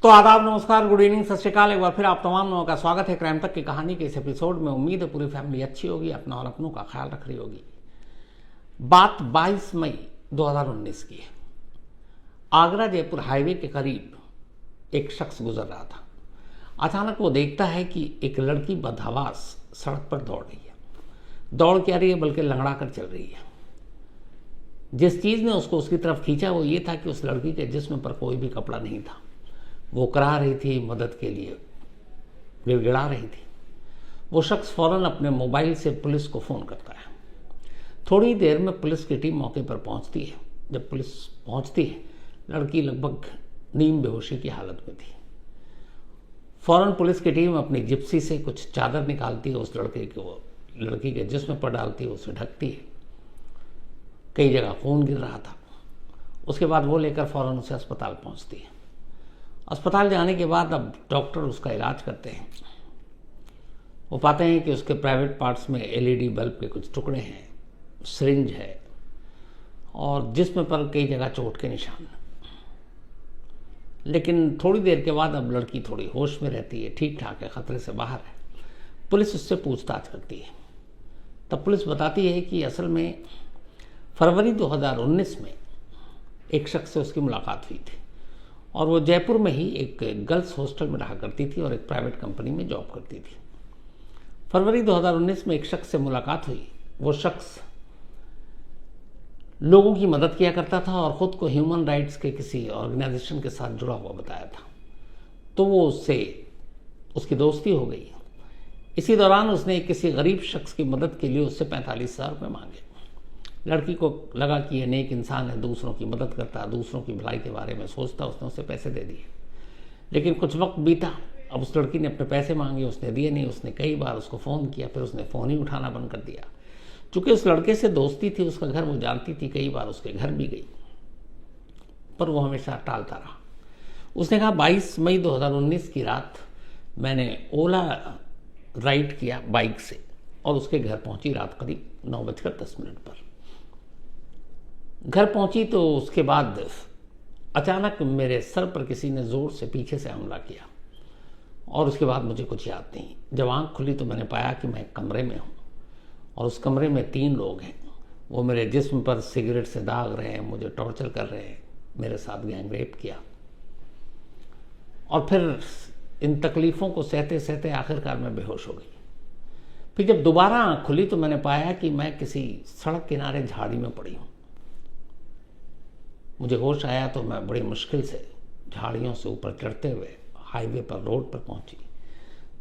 तो आदाब, नमस्कार, गुड इवनिंग, सत श्री अकाल। एक बार फिर आप तमाम लोगों का स्वागत है क्राइम तक की कहानी के इस एपिसोड में। उम्मीद है पूरी फैमिली अच्छी होगी, अपना और अपनों का ख्याल रख रही होगी। बात 22 मई 2019 की है। आगरा जयपुर हाईवे के करीब एक शख्स गुजर रहा था। अचानक वो देखता है कि एक लड़की बदहवास सड़क पर दौड़ रही है। दौड़ क्या रही है, बल्कि लंगड़ा कर चल रही है। जिस चीज़ ने उसको उसकी तरफ खींचा वो ये था कि उस लड़की के जिस्म पर कोई भी कपड़ा नहीं था। वो करा रही थी, मदद के लिए गिड़गिड़ा रही थी। वो शख्स फौरन अपने मोबाइल से पुलिस को फ़ोन करता है। थोड़ी देर में पुलिस की टीम मौके पर पहुंचती है। जब पुलिस पहुंचती है, लड़की लगभग नीम बेहोशी की हालत में थी। फौरन पुलिस की टीम अपनी जिप्सी से कुछ चादर निकालती है, उस लड़की के जिस्म पर डालती है, उसे ढकती है। कई जगह खून गिर रहा था। उसके बाद वो लेकर फौरन उसे अस्पताल पहुंचती है। अस्पताल जाने के बाद अब डॉक्टर उसका इलाज करते हैं। वो पाते हैं कि उसके प्राइवेट पार्ट्स में एलईडी बल्ब के कुछ टुकड़े हैं, सिरिंज है और जिस्म पर कई जगह चोट के निशान। लेकिन थोड़ी देर के बाद अब लड़की थोड़ी होश में रहती है, ठीक ठाक है, खतरे से बाहर है। पुलिस उससे पूछताछ करती है। तब पुलिस बताती है कि असल में फरवरी 2019 में एक शख्स से उसकी मुलाकात हुई थी और वो जयपुर में ही एक गर्ल्स हॉस्टल में रहा करती थी और एक प्राइवेट कंपनी में जॉब करती थी। फरवरी 2019 में एक शख्स से मुलाकात हुई। वो शख्स लोगों की मदद किया करता था और ख़ुद को ह्यूमन राइट्स के किसी ऑर्गेनाइजेशन के साथ जुड़ा हुआ बताया था। तो वो उसकी दोस्ती हो गई। इसी दौरान उसने किसी गरीब शख्स की मदद के लिए उससे 45,000 रुपये मांगे। लड़की को लगा कि ये नेक इंसान है, दूसरों की मदद करता, दूसरों की भलाई के बारे में सोचता। उसने उसे पैसे दे दिए। लेकिन कुछ वक्त बीता। अब उस लड़की ने अपने पैसे मांगे, उसने दिए नहीं। उसने कई बार उसको फ़ोन किया, फिर उसने फ़ोन ही उठाना बंद कर दिया। चूँकि उस लड़के से दोस्ती थी, उसका घर वो जानती थी, कई बार उसके घर भी गई, पर वो हमेशा टालता रहा। उसने कहा 22 मई 2019 की रात मैंने ओला राइड किया बाइक से और उसके घर पहुंची रात करीब 9:10 पर। घर पहुंची तो उसके बाद अचानक मेरे सर पर किसी ने ज़ोर से पीछे से हमला किया और उसके बाद मुझे कुछ याद नहीं। जब आँख खुली तो मैंने पाया कि मैं कमरे में हूँ और उस कमरे में 3 लोग हैं। वो मेरे जिस्म पर सिगरेट से दाग रहे हैं, मुझे टॉर्चर कर रहे हैं, मेरे साथ गैंग रेप किया। और फिर इन तकलीफ़ों को सहते सहते आखिरकार मैं बेहोश हो गई। फिर जब दोबारा आँख खुली तो मैंने पाया कि मैं किसी सड़क किनारे झाड़ी में पड़ी हूँ। मुझे होश आया तो मैं बड़ी मुश्किल से झाड़ियों से ऊपर चढ़ते हुए हाईवे पर रोड पर पहुंची।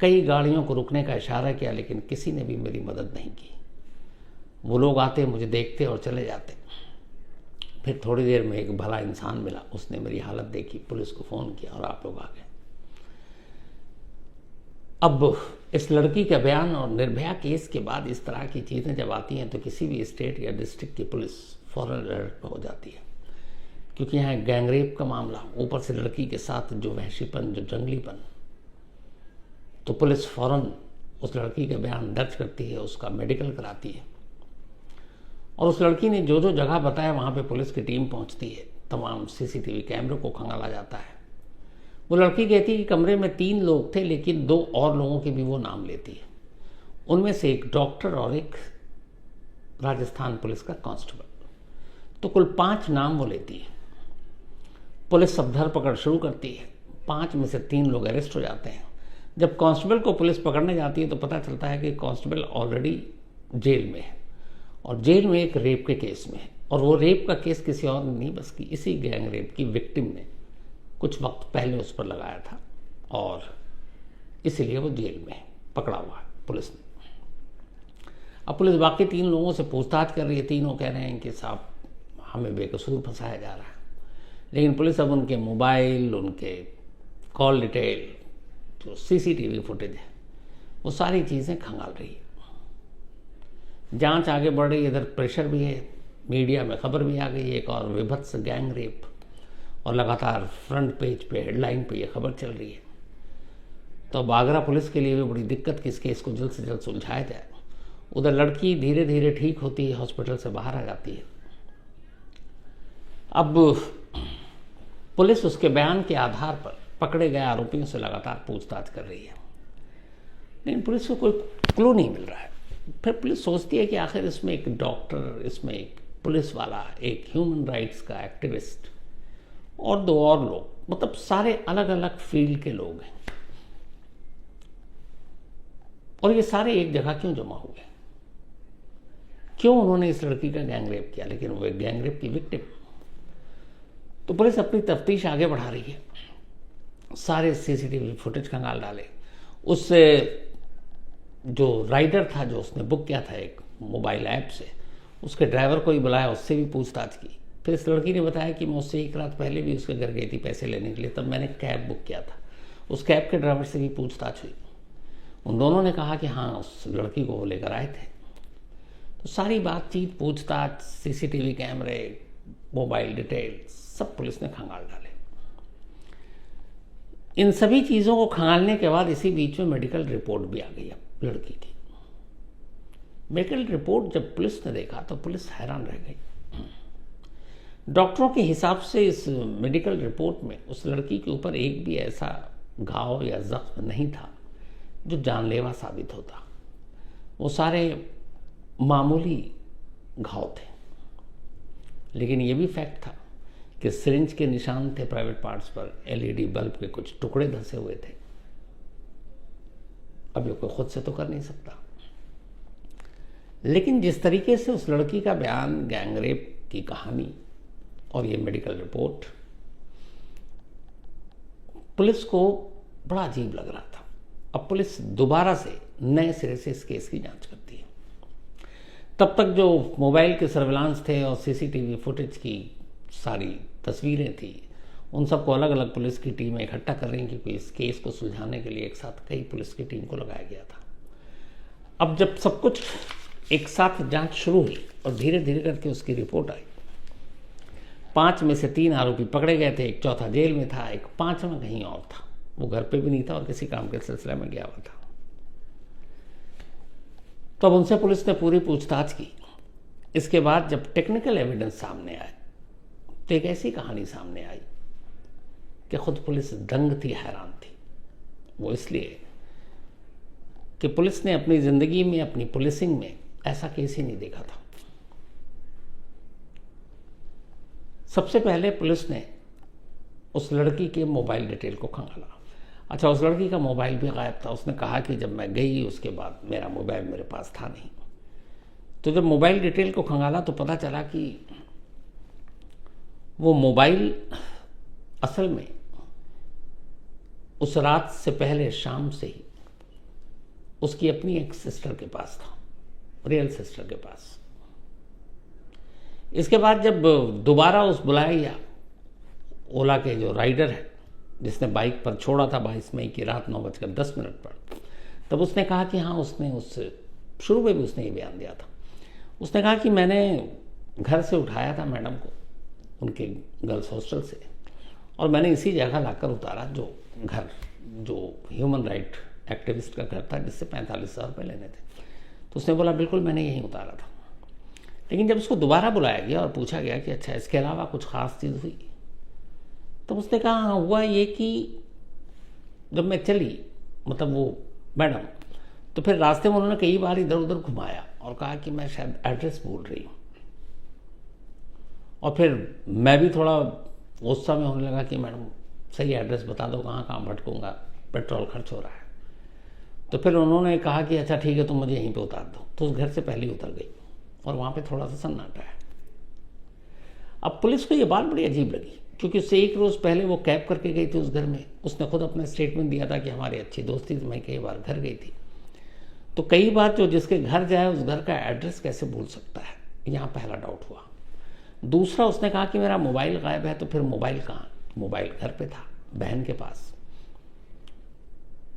कई गाड़ियों को रुकने का इशारा किया, लेकिन किसी ने भी मेरी मदद नहीं की। वो लोग आते, मुझे देखते और चले जाते। फिर थोड़ी देर में एक भला इंसान मिला, उसने मेरी हालत देखी, पुलिस को फ़ोन किया और आप लोग आ गए। अब इस लड़की का बयान और निर्भया केस के बाद इस तरह की चीज़ें जब आती हैं तो किसी भी स्टेट या डिस्ट्रिक्ट की पुलिस फौरन अलर्ट हो जाती है, क्योंकि यहाँ गैंगरेप का मामला, ऊपर से लड़की के साथ जो वहशीपन, जो जंगलीपन, तो पुलिस फौरन उस लड़की का बयान दर्ज करती है, उसका मेडिकल कराती है और उस लड़की ने जो जो जगह बताया वहाँ पे पुलिस की टीम पहुँचती है। तमाम सीसीटीवी कैमरे को खंगाला जाता है। वो लड़की कहती है कि कमरे में 3 लोग थे, लेकिन 2 और लोगों के भी वो नाम लेती है। उनमें से एक डॉक्टर और एक राजस्थान पुलिस का कांस्टेबल। तो कुल 5 नाम वो लेती है। पुलिस सब धरपकड़ शुरू करती है। 5 में से 3 लोग अरेस्ट हो जाते हैं। जब कांस्टेबल को पुलिस पकड़ने जाती है तो पता चलता है कि कांस्टेबल ऑलरेडी जेल में है और जेल में एक रेप के केस में है। और वो रेप का केस किसी और ने नहीं, बस इसी गैंग रेप की विक्टिम ने कुछ वक्त पहले उस पर लगाया था और इसीलिए वो जेल में पकड़ा हुआ है पुलिस ने। अब पुलिस बाकी 3 लोगों से पूछताछ कर रही है। तीनों कह रहे हैं कि साहब हमें बेकसूर फंसाया जा रहा है। लेकिन पुलिस अब उनके मोबाइल, उनके कॉल डिटेल, जो सीसीटीवी फुटेज है, वो सारी चीज़ें खंगाल रही है। जांच आगे बढ़ रही है। इधर प्रेशर भी है, मीडिया में खबर भी आ गई है एक और विभत्स गैंग रेप, और लगातार फ्रंट पेज पे, हेडलाइन पे ये खबर चल रही है। तो अब आगरा पुलिस के लिए भी बड़ी दिक्कत कि इस केस को जल्द से जल्द सुलझाया जाए। उधर लड़की धीरे धीरे ठीक होती है, हॉस्पिटल से बाहर आ जाती है। अब पुलिस उसके बयान के आधार पर पकड़े गए आरोपियों से लगातार पूछताछ कर रही है, लेकिन पुलिस को कोई क्लू नहीं मिल रहा है। फिर पुलिस सोचती है कि आखिर इसमें एक डॉक्टर, इसमें एक पुलिस वाला, एक ह्यूमन राइट्स का एक्टिविस्ट और 2 और लोग, मतलब सारे अलग अलग फील्ड के लोग हैं, और ये सारे एक जगह क्यों जमा हुए? क्यों उन्होंने इस लड़की का गैंगरेप किया, लेकिन वो एक गैंगरेप की विक्टिम। तो पुलिस अपनी तफ्तीश आगे बढ़ा रही है, सारे सीसीटीवी फुटेज खंगाल डाले। उससे जो राइडर था, जो उसने बुक किया था एक मोबाइल ऐप से, उसके ड्राइवर को ही बुलाया, उससे भी पूछताछ की। फिर इस लड़की ने बताया कि मैं उससे 1 रात पहले भी उसके घर गई थी पैसे लेने के लिए, तब मैंने कैब बुक किया था। उस कैब के ड्राइवर से भी पूछताछ हुई। उन दोनों ने कहा कि हाँ, उस लड़की को वो लेकर आए थे। तो सारी बातचीत, पूछताछ, सीसीटीवी कैमरे, मोबाइल डिटेल, सब पुलिस ने खंगाल डाले। इन सभी चीज़ों को खंगालने के बाद इसी बीच में मेडिकल रिपोर्ट भी आ गई अब लड़की की। मेडिकल रिपोर्ट जब पुलिस ने देखा तो पुलिस हैरान रह गई। डॉक्टरों के हिसाब से इस मेडिकल रिपोर्ट में उस लड़की के ऊपर एक भी ऐसा घाव या जख्म नहीं था जो जानलेवा साबित होता। वो सारे मामूली घाव थे, लेकिन ये भी फैक्ट था कि सिरिंज के निशान थे प्राइवेट पार्ट्स पर, एलईडी बल्ब के कुछ टुकड़े धंसे हुए थे। अब ये कोई खुद से तो कर नहीं सकता, लेकिन जिस तरीके से उस लड़की का बयान, गैंगरेप की कहानी और ये मेडिकल रिपोर्ट, पुलिस को बड़ा अजीब लग रहा था। अब पुलिस दोबारा से नए सिरे से इस केस की जांच करती है। तब तक जो मोबाइल के सर्विलांस थे और सीसीटीवी फुटेज की सारी तस्वीरें थी, उन सबको अलग अलग पुलिस की टीमें इकट्ठा कर रही, क्योंकि इस केस को सुलझाने के लिए एक साथ कई पुलिस की टीम को लगाया गया था। अब जब सब कुछ एक साथ जांच शुरू हुई और धीरे धीरे करके उसकी रिपोर्ट आई, 5 में से 3 आरोपी पकड़े गए थे, एक चौथा जेल में था, एक 5वां कहीं और था, वो घर पे भी नहीं था और किसी काम के सिलसिले में गया हुआ था। तो अब उनसे पुलिस ने पूरी पूछताछ की। इसके बाद जब टेक्निकल एविडेंस सामने आए तो एक ऐसी कहानी सामने आई कि खुद पुलिस दंग थी, हैरान थी। वो इसलिए कि पुलिस ने अपनी जिंदगी में, अपनी पुलिसिंग में ऐसा केस ही नहीं देखा था। सबसे पहले पुलिस ने उस लड़की के मोबाइल डिटेल को खंगाला। अच्छा, उस लड़की का मोबाइल भी गायब था। उसने कहा कि जब मैं गई उसके बाद मेरा मोबाइल मेरे पास था नहीं। तो जब मोबाइल डिटेल को खंगाला तो पता चला कि वो मोबाइल असल में उस रात से पहले शाम से ही उसकी अपनी एक सिस्टर के पास था, रियल सिस्टर के पास। इसके बाद जब दोबारा उस बुलाया गया, ओला के जो राइडर है जिसने बाइक पर छोड़ा था 22 मई की रात 9:10 पर, तब उसने कहा कि हाँ, उसने उससे शुरू में भी उसने ये बयान दिया था। उसने कहा कि मैंने घर से उठाया था मैडम को उनके गर्ल्स हॉस्टल से, और मैंने इसी जगह लाकर उतारा जो घर, जो ह्यूमन राइट एक्टिविस्ट का घर था जिससे 45,000 रुपये लेने थे। तो उसने बोला बिल्कुल मैंने यहीं उतारा था। लेकिन जब उसको दोबारा बुलाया गया और पूछा गया कि अच्छा इसके अलावा कुछ ख़ास चीज़ हुई, तो उसने कहा हाँ, हुआ ये कि जब मैं चली, मतलब वो मैडम, तो फिर रास्ते में उन्होंने कई बार इधर उधर घुमाया और कहा कि मैं शायद एड्रेस भूल रही हूँ। और फिर मैं भी थोड़ा गुस्सा में होने लगा कि मैडम सही एड्रेस बता दो, कहाँ कहाँ भटकूँगा, पेट्रोल खर्च हो रहा है। तो फिर उन्होंने कहा कि अच्छा ठीक है, तुम मुझे यहीं पे उतार दो। तो उस घर से पहले ही उतर गई और वहाँ पे थोड़ा सा सन्नाटा है। अब पुलिस को ये बात बड़ी अजीब लगी, क्योंकि उससे 1 रोज़ पहले वो कैब करके गई थी उस घर में। उसने खुद अपना स्टेटमेंट दिया था कि हमारी अच्छी दोस्ती थी, मैं कई बार घर गई थी। तो कई बार जो जिसके घर जाए उस घर का एड्रेस कैसे भूल सकता है, यहाँ पहला डाउट हुआ। दूसरा, उसने कहा कि मेरा मोबाइल गायब है, तो फिर मोबाइल कहाँ? मोबाइल घर पे था, बहन के पास।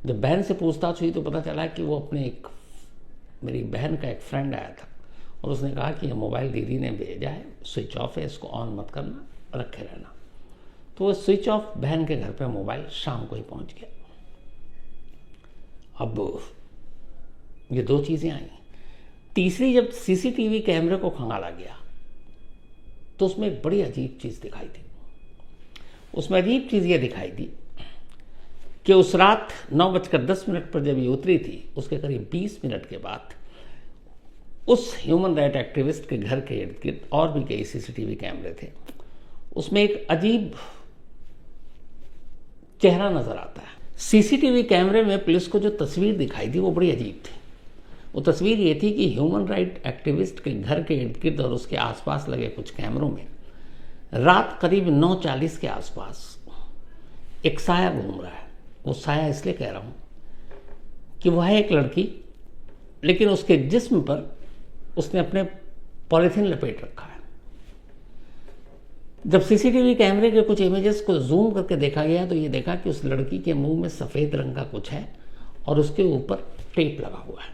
जब बहन से पूछताछ हुई तो पता चला कि वो अपने मेरी बहन का एक फ्रेंड आया था और उसने कहा कि ये मोबाइल दीदी ने भेजा है, स्विच ऑफ है, इसको ऑन मत करना, रखे रहना। तो वो स्विच ऑफ बहन के घर पे मोबाइल शाम को ही पहुंच गया। अब ये 2 चीज़ें आई। तीसरी, जब सीसीटीवी कैमरे को खंगाला गया तो उसमें एक बड़ी अजीब चीज़ दिखाई दी। उसमें अजीब चीज़ ये दिखाई दी कि उस रात 9:10 पर जब ये उतरी थी, उसके करीब 20 मिनट के बाद उस ह्यूमन राइट एक्टिविस्ट के घर के इर्द गिर्द और भी कई सीसीटीवी कैमरे थे। उसमें एक अजीब चेहरा नजर आता है। सीसीटीवी कैमरे में पुलिस को जो तस्वीर दिखाई दी वो बड़ी अजीब थी। वो तस्वीर ये थी कि ह्यूमन राइट एक्टिविस्ट के घर के इर्द गिर्द और उसके आसपास लगे कुछ कैमरों में रात करीब 9:40 के आसपास एक साया घूम रहा है। वो साया इसलिए कह रहा हूं कि वह है एक लड़की, लेकिन उसके जिस्म पर उसने अपने पॉलिथीन लपेट रखा है। जब सीसीटीवी कैमरे के कुछ इमेजेस को जूम करके देखा गया तो ये देखा कि उस लड़की के मुंह में सफ़ेद रंग का कुछ है और उसके ऊपर टेप लगा हुआ है,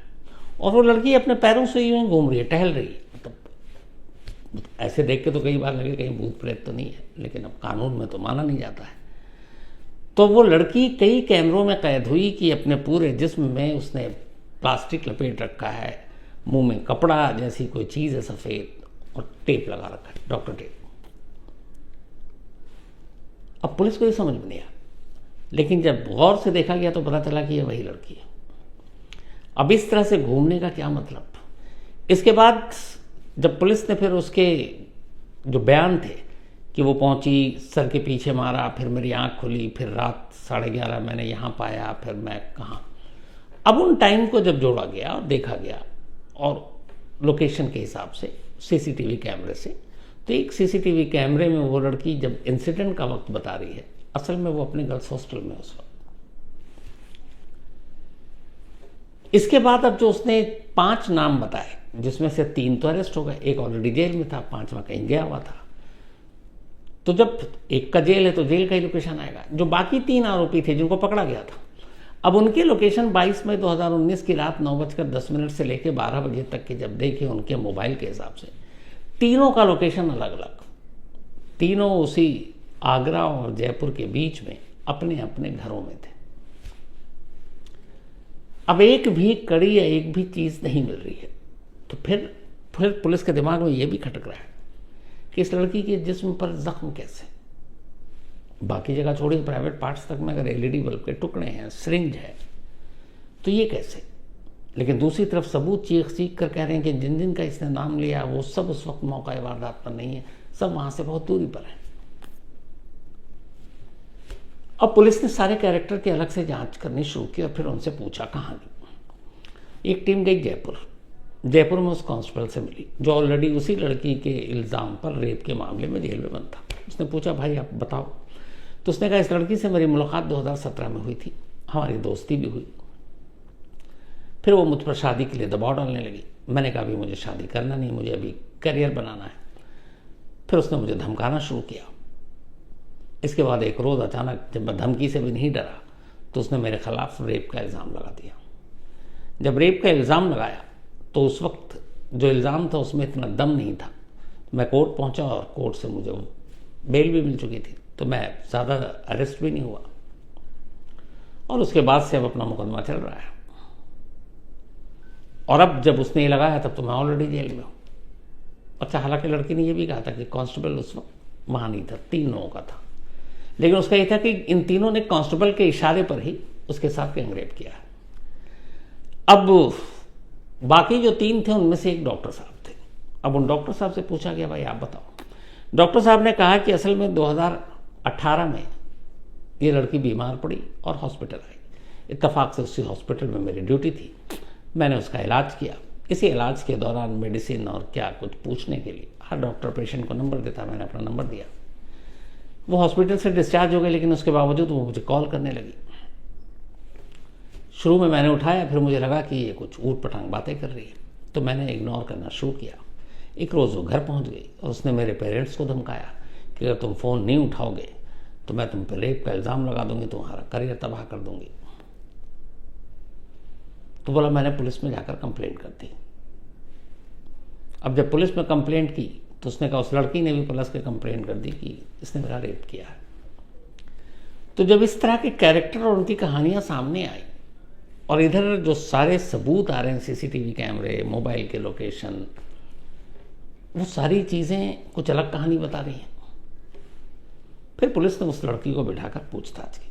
और वो लड़की अपने पैरों से यूं घूम रही है, टहल रही है। मतलब ऐसे देख के तो कई बार लगे कहीं भूत प्रेत तो नहीं है, लेकिन अब कानून में तो माना नहीं जाता है। तो वो लड़की कई कैमरों में कैद हुई कि अपने पूरे जिस्म में उसने प्लास्टिक लपेट रखा है, मुंह में कपड़ा जैसी कोई चीज़ है सफ़ेद, और टेप लगा रखा है, डॉक्टर टेप। अब पुलिस को ये समझ में नहीं आया, लेकिन जब गौर से देखा गया तो पता चला कि ये वही लड़की है। अब इस तरह से घूमने का क्या मतलब? इसके बाद जब पुलिस ने फिर उसके जो बयान थे कि वो पहुंची, सर के पीछे मारा, फिर मेरी आंख खुली, फिर रात 11:30 मैंने यहाँ पाया, फिर मैं कहाँ। अब उन टाइम को जब जोड़ा गया और देखा गया और लोकेशन के हिसाब से सीसीटीवी कैमरे से, तो एक सीसीटीवी कैमरे में वो लड़की जब इंसिडेंट का वक्त बता रही है, असल में वो अपने गर्ल्स हॉस्टल में उस वक्त। इसके बाद अब जो उसने 5 नाम बताए, जिसमें से 3 तो अरेस्ट हो गए, एक ऑलरेडी जेल में था, 5वां कहीं गया हुआ था। तो जब एक का जेल है तो जेल का ही लोकेशन आएगा। जो बाकी 3 आरोपी थे जिनको पकड़ा गया था, अब उनके लोकेशन 22 मई 2019 की रात 9:10 से लेकर 12 बजे तक के जब देखे उनके मोबाइल के हिसाब से, तीनों का लोकेशन अलग अलग, तीनों उसी आगरा और जयपुर के बीच में अपने अपने घरों में थे। अब एक भी कड़ी या एक भी चीज़ नहीं मिल रही है। तो फिर पुलिस के दिमाग में ये भी खटक रहा है कि इस लड़की के जिस्म पर जख्म कैसे, बाकी जगह छोड़िए, प्राइवेट पार्ट्स तक में अगर एलईडी बल्ब के टुकड़े हैं, सिरिंज है, तो ये कैसे? लेकिन दूसरी तरफ सबूत चीख कर कह रहे हैं कि जिन जिन का इसने नाम लिया वो सब उस वक्त मौका वारदात पर नहीं है, सब वहां से बहुत दूरी पर है। अब पुलिस ने सारे कैरेक्टर की अलग से जांच करनी शुरू की और फिर उनसे पूछा कहाँ गई। एक टीम गई जयपुर में उस कांस्टेबल से मिली जो ऑलरेडी उसी लड़की के इल्ज़ाम पर रेप के मामले में जेल में बंद था। उसने पूछा भाई आप बताओ। तो उसने कहा इस लड़की से मेरी मुलाकात 2017 में हुई थी, हमारी दोस्ती भी हुई। फिर वो मुझ पर शादी के लिए दबाव डालने लगी। मैंने कहा अभी मुझे शादी करना नहीं, मुझे अभी करियर बनाना है। फिर उसने मुझे धमकाना शुरू किया। इसके बाद एक रोज़ अचानक जब मैं धमकी से भी नहीं डरा तो उसने मेरे खिलाफ रेप का इल्ज़ाम लगा दिया। जब रेप का इल्ज़ाम लगाया तो उस वक्त जो इल्ज़ाम था उसमें इतना दम नहीं था। मैं कोर्ट पहुंचा और कोर्ट से मुझे बेल भी मिल चुकी थी, तो मैं ज़्यादा अरेस्ट भी नहीं हुआ और उसके बाद से अब अपना मुकदमा चल रहा है। और अब जब उसने ये लगाया तब तो मैं ऑलरेडी जेल में हूँ। अच्छा, हालांकि लड़की ने यह भी कहा था कि कांस्टेबल उस वक्त वहाँ नहीं था, 3 लोगों का था, लेकिन उसका यह था कि इन तीनों ने कांस्टेबल के इशारे पर ही उसके साथ गैंगरेप किया है। अब बाकी जो 3 थे उनमें से एक डॉक्टर साहब थे। अब उन डॉक्टर साहब से पूछा गया भाई आप बताओ। डॉक्टर साहब ने कहा कि असल में 2018 में ये लड़की बीमार पड़ी और हॉस्पिटल आई। इत्तेफाक से उसी हॉस्पिटल में मेरी ड्यूटी थी, मैंने उसका इलाज किया। इसी इलाज के दौरान मेडिसिन और क्या कुछ पूछने के लिए हर डॉक्टर पेशेंट को नंबर देता, मैंने अपना नंबर दिया। वो हॉस्पिटल से डिस्चार्ज हो गई, लेकिन उसके बावजूद वो मुझे कॉल करने लगी। शुरू में मैंने उठाया, फिर मुझे लगा कि ये कुछ ऊट पटांग बातें कर रही है, तो मैंने इग्नोर करना शुरू किया। एक रोज़ वो घर पहुंच गई और उसने मेरे पेरेंट्स को धमकाया कि अगर तुम फ़ोन नहीं उठाओगे तो मैं तुम पर रेप का इल्ज़ाम लगा दूंगी, तुम्हारा करियर तबाह कर दूंगी। तो बोला मैंने पुलिस में जाकर कंप्लेंट कर दी। अब जब पुलिस में कंप्लेंट की तो उसने कहा उस लड़की ने भी पुलिस के कंप्लेंट कर दी कि इसने मेरा रेप किया है। तो जब इस तरह के कैरेक्टर और उनकी कहानियां सामने आई और इधर जो सारे सबूत आ रहे हैं, सीसीटीवी कैमरे, मोबाइल के लोकेशन, वो सारी चीज़ें कुछ अलग कहानी बता रही हैं। फिर पुलिस ने उस लड़की को बिठाकर पूछताछ की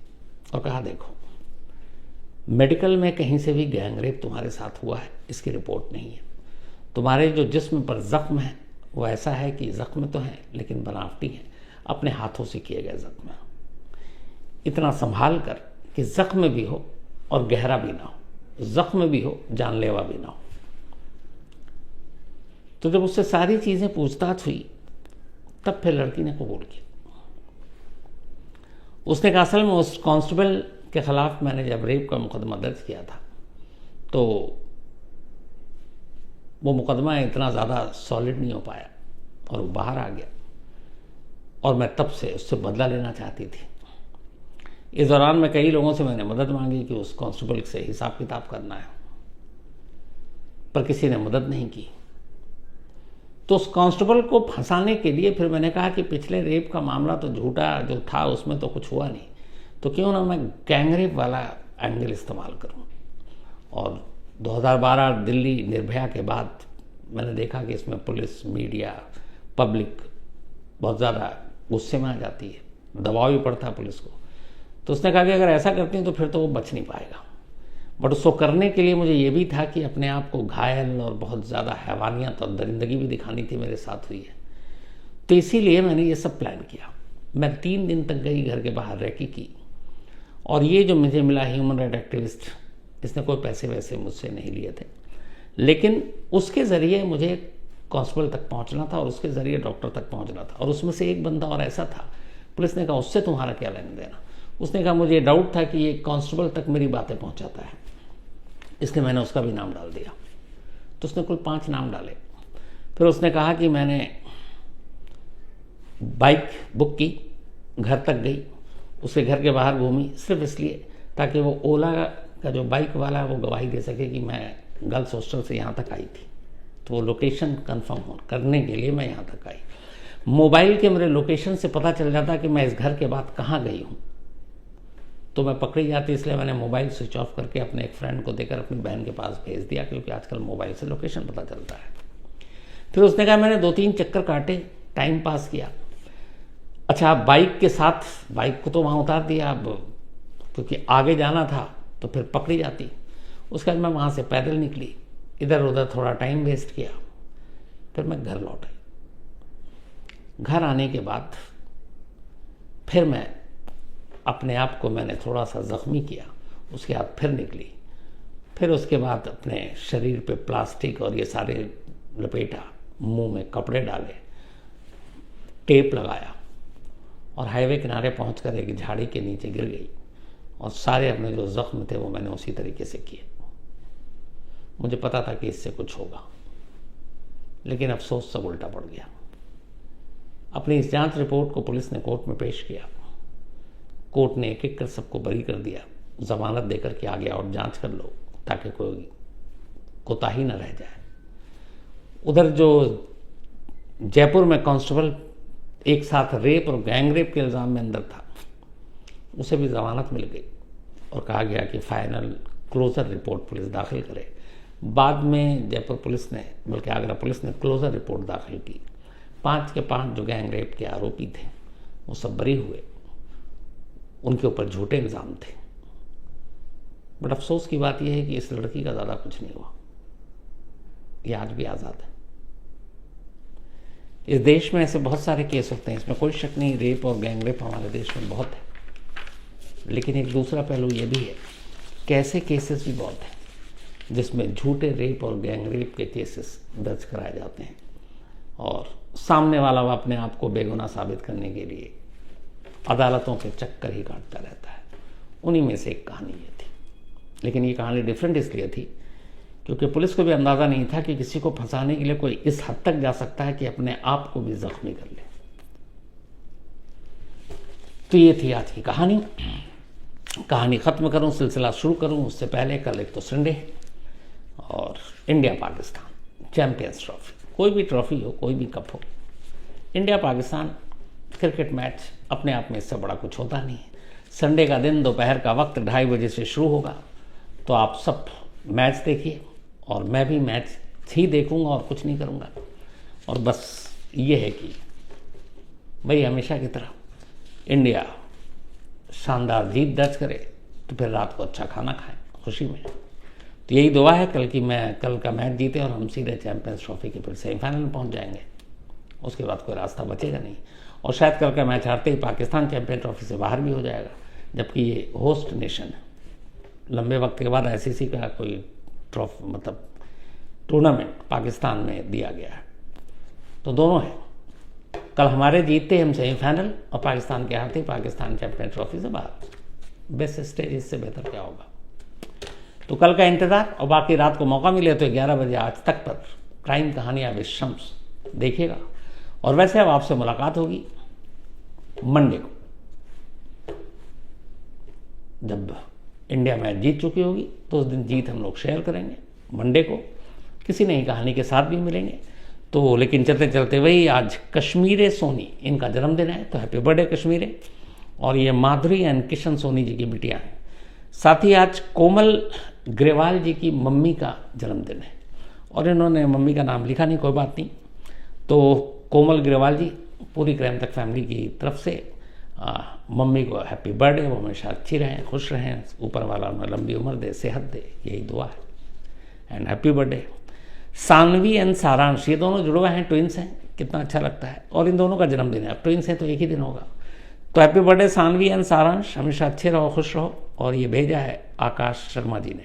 और कहा देखो मेडिकल में कहीं से भी गैंगरेप तुम्हारे साथ हुआ है इसकी रिपोर्ट नहीं है। तुम्हारे जो जिस्म पर जख्म है वो ऐसा है कि जख्म तो है लेकिन बनावटी है, अपने हाथों से किए गए जख्म है। इतना संभाल कर कि जख्म भी हो और गहरा भी ना हो, जख्म भी हो जानलेवा भी ना हो। तो जब उससे सारी चीज़ें पूछताछ हुई तब फिर लड़की ने कबूल किया। उसने कहा असल में उस कांस्टेबल के खिलाफ मैंने जब रेप का मुकदमा दर्ज किया था तो वो मुकदमा इतना ज़्यादा सॉलिड नहीं हो पाया और वो बाहर आ गया और मैं तब से उससे बदला लेना चाहती थी। इस दौरान में कई लोगों से मैंने मदद मांगी कि उस कांस्टेबल से हिसाब किताब करना है, पर किसी ने मदद नहीं की। तो उस कांस्टेबल को फंसाने के लिए फिर मैंने कहा कि पिछले रेप का मामला तो झूठा जो था उसमें तो कुछ हुआ नहीं, तो क्यों ना मैं गैंगरेप वाला एंगल इस्तेमाल करूं। और 2012 दिल्ली निर्भया के बाद मैंने देखा कि इसमें पुलिस, मीडिया, पब्लिक बहुत ज़्यादा गुस्से में आ जाती है, दबाव भी पड़ता है पुलिस को। तो उसने कहा कि अगर ऐसा करती हैं तो फिर तो वो बच नहीं पाएगा। बट उसको करने के लिए मुझे ये भी था कि अपने आप को घायल और बहुत ज़्यादा हैवानियत और दरिंदगी भी दिखानी थी, मेरे साथ हुई है। तो इसीलिए मैंने ये सब प्लान किया। मैं 3 दिन तक गई घर के बाहर रैकी की, और ये जो मुझे मिला ह्यूमन राइट एक्टिविस्ट, इसने कोई पैसे वैसे मुझसे नहीं लिए थे, लेकिन उसके ज़रिए मुझे कांस्टेबल तक पहुंचना था और उसके ज़रिए डॉक्टर तक पहुंचना था। और उसमें से एक बंदा और ऐसा था, पुलिस ने कहा उससे तुम्हारा क्या लेना देना। उसने कहा मुझे डाउट था कि ये कांस्टेबल तक मेरी बातें पहुंचाता है, इसलिए मैंने उसका भी नाम डाल दिया। तो उसने कुल 5 नाम डाले। फिर उसने कहा कि मैंने बाइक बुक की, घर तक गई, उसके घर के बाहर घूमी सिर्फ इसलिए ताकि वो ओला का जो बाइक वाला है वो गवाही दे सके कि मैं गर्ल्स हॉस्टल से यहाँ तक आई थी। तो वो लोकेशन कंफर्म करने के लिए मैं यहाँ तक आई। मोबाइल के मेरे लोकेशन से पता चल जाता कि मैं इस घर के बाद कहाँ गई हूँ, तो मैं पकड़ी जाती, इसलिए मैंने मोबाइल स्विच ऑफ करके अपने एक फ्रेंड को देकर अपनी बहन के पास भेज दिया, क्योंकि आजकल मोबाइल से लोकेशन पता चलता है। फिर उसने कहा मैंने 2-3 चक्कर काटे, टाइम पास किया। अच्छा, बाइक के साथ बाइक को तो वहाँ उतार दिया, अब क्योंकि आगे जाना था तो फिर पकड़ी जाती। उसके बाद मैं वहाँ से पैदल निकली, इधर उधर थोड़ा टाइम वेस्ट किया, फिर मैं घर लौट आई। घर आने के बाद फिर मैं अपने आप को मैंने थोड़ा सा ज़ख्मी किया, उसके बाद फिर निकली। फिर उसके बाद अपने शरीर पे प्लास्टिक और ये सारे लपेटा, मुंह में कपड़े डाले, टेप लगाया और हाईवे किनारे पहुंचकर एक झाड़ी के नीचे गिर गई और सारे अपने जो ज़ख्म थे वो मैंने उसी तरीके से किए। मुझे पता था कि इससे कुछ होगा, लेकिन अफसोस सब उल्टा पड़ गया। अपनी इस जांच रिपोर्ट को पुलिस ने कोर्ट में पेश किया। कोर्ट ने एक एक कर सबको बरी कर दिया, जमानत देकर के आ गया और जांच कर लो ताकि कोई कोताही न रह जाए। उधर जो जयपुर में कांस्टेबल एक साथ रेप और गैंगरेप के इल्ज़ाम में अंदर था, उसे भी जमानत मिल गई और कहा गया कि फाइनल क्लोजर रिपोर्ट पुलिस दाखिल करे। बाद में जयपुर पुलिस ने, बल्कि आगरा पुलिस ने क्लोजर रिपोर्ट दाखिल की। 5 के 5 जो गैंगरेप के आरोपी थे वो सब बरी हुए, उनके ऊपर झूठे इल्ज़ाम थे। बट अफसोस की बात यह है कि इस लड़की का ज़्यादा कुछ नहीं हुआ, ये आज भी आज़ाद है। इस देश में ऐसे बहुत सारे केस होते हैं, इसमें कोई शक नहीं, रेप और गैंगरेप हमारे देश में बहुत है। लेकिन एक दूसरा पहलू ये भी है कि ऐसे केसेस भी बहुत हैं जिसमें झूठे रेप और गैंगरेप के केसेस दर्ज कराए जाते हैं और सामने वाला वो अपने आप को बेगुनाह साबित करने के लिए अदालतों के चक्कर ही काटता रहता है। उन्हीं में से एक कहानी ये थी। लेकिन ये कहानी डिफरेंट इसलिए थी क्योंकि पुलिस को भी अंदाज़ा नहीं था कि किसी को फंसाने के लिए कोई इस हद तक जा सकता है कि अपने आप को भी जख्मी कर ले। तो ये थी आज की कहानी। कहानी ख़त्म करूं, सिलसिला शुरू करूं उससे पहले कल एक तो संडे है और इंडिया पाकिस्तान चैंपियंस ट्रॉफी, कोई भी ट्रॉफी हो, कोई भी कप हो, इंडिया पाकिस्तान क्रिकेट मैच अपने आप में इससे बड़ा कुछ होता नहीं है। संडे का दिन दोपहर का वक्त 2:30 बजे से शुरू होगा, तो आप सब मैच देखिए और मैं भी मैच ही देखूंगा और कुछ नहीं करूंगा। और बस ये है कि भाई हमेशा की तरह इंडिया शानदार जीत दर्ज करे तो फिर रात को अच्छा खाना खाएं, खुशी में। तो यही दुआ है कल का मैच जीते और हम सीधे चैंपियंस ट्रॉफी के फिर सेमीफाइनल में पहुंच जाएंगे। उसके बाद कोई रास्ता बचेगा नहीं, और शायद कल का मैच हारते ही पाकिस्तान चैंपियन ट्रॉफी से बाहर भी हो जाएगा, जबकि ये होस्ट नेशन है। लंबे वक्त के बाद आईसीसी का कोई टूर्नामेंट पाकिस्तान में दिया गया है। तो दोनों है, कल हमारे जीतते हम सेमीफाइनल और पाकिस्तान के हारते पाकिस्तान चैंपियन ट्रॉफी से बाहर। बेस्ट स्टेज, इससे बेहतर क्या होगा। तो कल का इंतजार, और बाकी रात को मौका मिले तो 11 बजे आज तक पर क्राइम कहानियां विद शम्स देखिएगा। और वैसे अब आपसे मुलाकात होगी मंडे को, जब इंडिया मैच जीत चुकी होगी, तो उस दिन जीत हम लोग शेयर करेंगे। मंडे को किसी नई कहानी के साथ भी मिलेंगे। तो लेकिन चलते चलते वही, आज कश्मीरे सोनी इनका जन्मदिन है, तो हैप्पी बर्थडे कश्मीरे। और ये माधुरी एंड किशन सोनी जी की बिटिया हैं। साथ ही आज कोमल ग्रेवाल जी की मम्मी का जन्मदिन है, और इन्होंने मम्मी का नाम लिखा नहीं, कोई बात नहीं। तो कोमल ग्रेवाल जी, पूरी क्राइम तक फैमिली की तरफ से मम्मी को हैप्पी बर्थडे। वो हमेशा अच्छी रहें, खुश रहें, ऊपर वाला उन्हें लंबी उम्र दे, सेहत दे, यही दुआ है। And happy birthday Saanvi and Saransh, ये दोनों जुड़े हुए हैं, ट्विंस हैं, कितना अच्छा लगता है। और इन दोनों का जन्मदिन है, अब ट्विंस हैं तो एक ही दिन होगा। तो हैप्पी बर्थडे सानवी एंड सारांश, हमेशा अच्छे रहो, खुश रहो। और ये भेजा है आकाश शर्मा जी ने।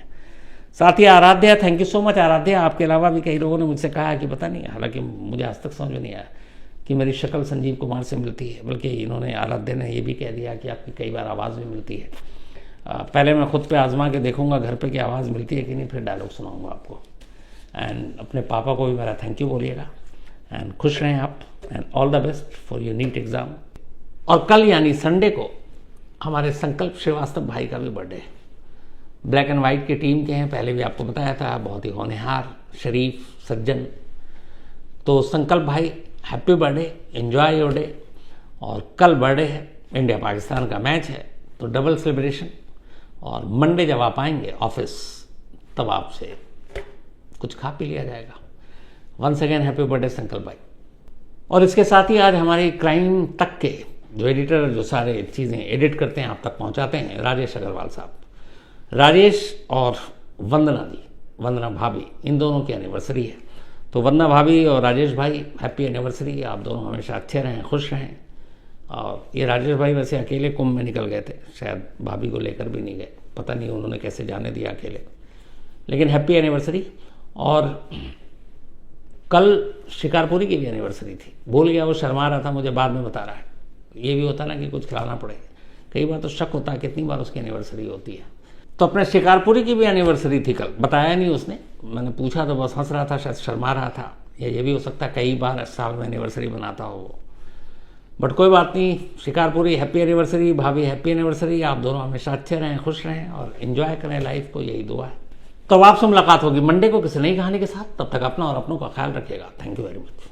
साथ ही Aaradhya, thank you so much Aaradhya. आपके अलावा भी कई लोगों ने मुझसे कहा है कि पता नहीं, हालांकि मुझे आज तक समझ में नहीं आया कि मेरी शक्ल संजीव कुमार से मिलती है, बल्कि इन्होंने आराध्या ने ये भी कह दिया कि आपकी कई बार आवाज़ भी मिलती है। पहले मैं खुद पे आजमा के देखूंगा घर पे कि आवाज़ मिलती है कि नहीं, फिर डायलॉग सुनाऊंगा आपको। एंड अपने पापा को भी मेरा थैंक यू बोलिएगा। एंड खुश रहें आप, and all the best for your NEET exam. और कल यानी संडे को हमारे संकल्प श्रीवास्तव भाई का भी बर्थडे है। ब्लैक एंड वाइट की टीम के हैं, पहले भी आपको बताया था, बहुत ही होनहार, शरीफ, सज्जन। तो संकल्प भाई happy birthday, enjoy your day. और कल बर्थडे है, इंडिया पाकिस्तान का मैच है, तो डबल सेलिब्रेशन। और मंडे जब आप आएंगे ऑफिस, तब आपसे कुछ खा पी लिया जाएगा। वंस अगेन हैप्पी बर्थडे संकल्प भाई। और इसके साथ ही आज हमारी क्राइम तक के जो एडिटर, जो सारे चीज़ें एडिट करते हैं, आप तक पहुंचाते हैं, राजेश अग्रवाल साहब। राजेश और वंदना जी, वंदना भाभी, इन दोनों की एनिवर्सरी है। तो वंदना भाभी और राजेश भाई, हैप्पी एनिवर्सरी। आप दोनों हमेशा अच्छे रहें, खुश रहें। और ये राजेश भाई वैसे अकेले कुंभ में निकल गए थे, शायद भाभी को लेकर भी नहीं गए, पता नहीं उन्होंने कैसे जाने दिया अकेले। लेकिन हैप्पी एनिवर्सरी। और कल शिकारपुरी की भी एनिवर्सरी थी, भूल गया, वो शर्मा रहा था, मुझे बाद में बता रहा है। ये भी होता ना कि कुछ खिलाना पड़े, कई बार तो शक होता है कितनी बार उसकी एनिवर्सरी होती है। तो अपने शिकारपुरी की भी एनिवर्सरी थी कल, बताया नहीं उसने, मैंने पूछा तो बस हंस रहा था, शायद शर्मा रहा था, या ये भी हो सकता है कई बार साल में एनिवर्सरी बनाता हो वो। बट कोई बात नहीं, शिकारपुरी हैप्पी एनिवर्सरी, भाभी हैप्पी एनिवर्सरी। आप दोनों हमेशा अच्छे रहें, खुश रहें और एंजॉय करें लाइफ को, यही दुआ है। तो अब आपसे मुलाकात होगी मंडे को किसी नई कहानी के साथ। तब तक अपना और अपनों का ख्याल रखिएगा। Thank you very much.